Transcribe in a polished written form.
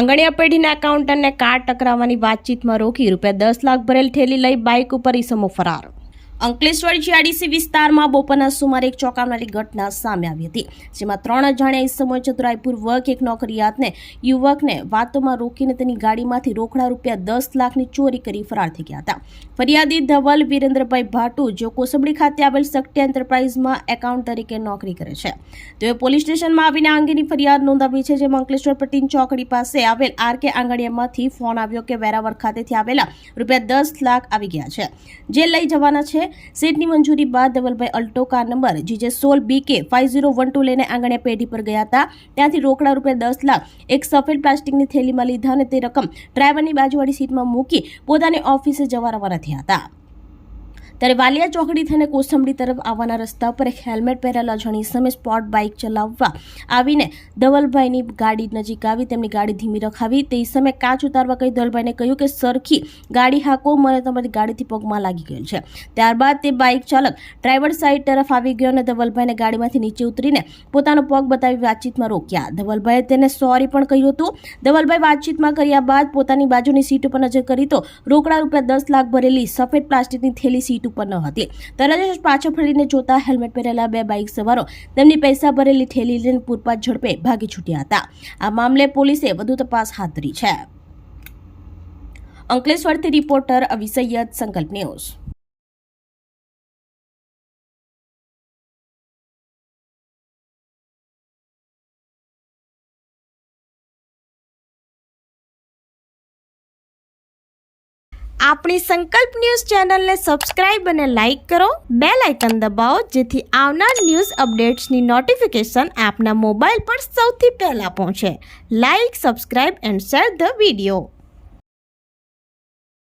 આંગણિયા પેઢીના એકાઉન્ટન્ટને કાર ટકરાવવાની વાતચીતમાં રોકી ₹10 લાખ ભરેલ થેલી લઈ બાઇક ઉપર ઈસમો ફરાર। અંકલેશ્વર જીઆઈડીસી વિસ્તારમાં બપોરના સુમારે એક ચોંકાવનારી ઘટના સામે આવી હતી, જેમાં 3 અજાણ્યા ઈસમોએ ચતુરાઈપૂર્વક એક નોકરિયાતને યુવકને વાતોમાં રોકીને તેની ગાડીમાંથી રોકડા ₹10 લાખની ચોરી કરી ફરાર થઈ ગયા હતા। ફરિયાદી ધવલ વિરેન્દ્રભાઈ ભાટુ, જેઓ કોસંબડી ખાતે આવેલ શક્તિ એન્ટરપ્રાઇઝમાં એકાઉન્ટ તરીકે નોકરી કરે છે, તેઓએ પોલીસ સ્ટેશનમાં આવીને આ અંગેની ફરિયાદ નોંધાવી છે। જેમાં અંકલેશ્વર પટીન ચોકડી પાસે આવેલ આરકે આંગણિયામાંથી ફોન આવ્યો કે વેરાવળ ખાતેથી આવેલા ₹10 લાખ આવી ગયા છે, જે લઈ જવાના છે। સીટની મંજૂરી બાદ Dhavalbhai Alto car number GJ16BK5012 લઈને આંગણિયા પેઢી પર ગયા હતા। ત્યાંથી રોકડા ₹10 લાખ એક સફેદ પ્લાસ્ટિકની થેલીમાં લીધા અને તે રકમ ડ્રાઈવરની બાજુવાળી સીટમાં મૂકી પોતાની ઓફિસે જવા રવાના થયા હતા। ત્યારે વાલિયા ચોકડી થઈને કોસંબડી તરફ આવવાના રસ્તા પર એક હેલ્મેટ પહેરેલા અજાણી ઈસમે સ્પોર્ટ બાઇક ચલાવવા આવીને ધવલભાઈની ગાડી નજીક આવી તેમની ગાડી ધીમી રખાવી તે ઈસમે કાચ ઉતારવા કહી ધવલભાઈને કહ્યું કે સરખી ગાડી હાકો, મને તમારી ગાડીથી પગમાં લાગી ગયેલ છે। ત્યારબાદ તે બાઇક ચાલક ડ્રાઈવર સાઈડ તરફ આવી ગયો અને ધવલભાઈને ગાડીમાંથી નીચે ઉતરીને પોતાનો પગ બતાવી વાતચીતમાં રોક્યા। ધવલભાઈએ તેને સોરી પણ કહ્યું હતું। ધવલભાઈ વાતચીતમાં કર્યા બાદ પોતાની બાજુની સીટ ઉપર નજર કરી તો રોકડા ₹10 લાખ ભરેલી સફેદ પ્લાસ્ટિકની થેલી સીટ ઉપર ન હતી। તરત જ પાછળ ફરીને જોતા હેલ્મેટ પહેરેલા 2 બાઇક સવારો તેમની પૈસા ભરેલી થેલી લઈને પૂરપાટ ઝડપે ભાગી છૂટ્યા હતા। આ મામલે પોલીસે વધુ તપાસ હાથ ધરી છે। અંકલેશ્વરથી રિપોર્ટર અવી સૈયદ, સંકલ્પ ન્યૂઝ। આપણી સંકલ્પ ન્યૂઝ ચેનલને સબસ્ક્રાઇબ અને લાઇક કરો, બેલ આઇકન દબાવો જેથી આવનાર ન્યૂઝ અપડેટ્સની નોટિફિકેશન આપના મોબાઈલ પર સૌથી પહેલા પહોંચે। Like, subscribe and share the video.